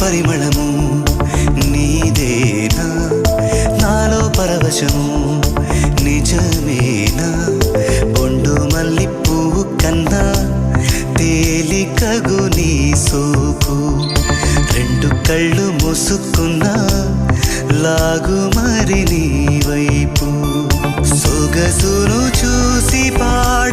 పరిమళము నీదేనా నాలో పరవశము నిజమేనా బొండు మల్లి పువ్వు కన్నా తేలికగు నీ సోకు రెండు కళ్ళు మూసుకున్నా లాగు మరి నీ వైపు సొగసును చూసి పాడ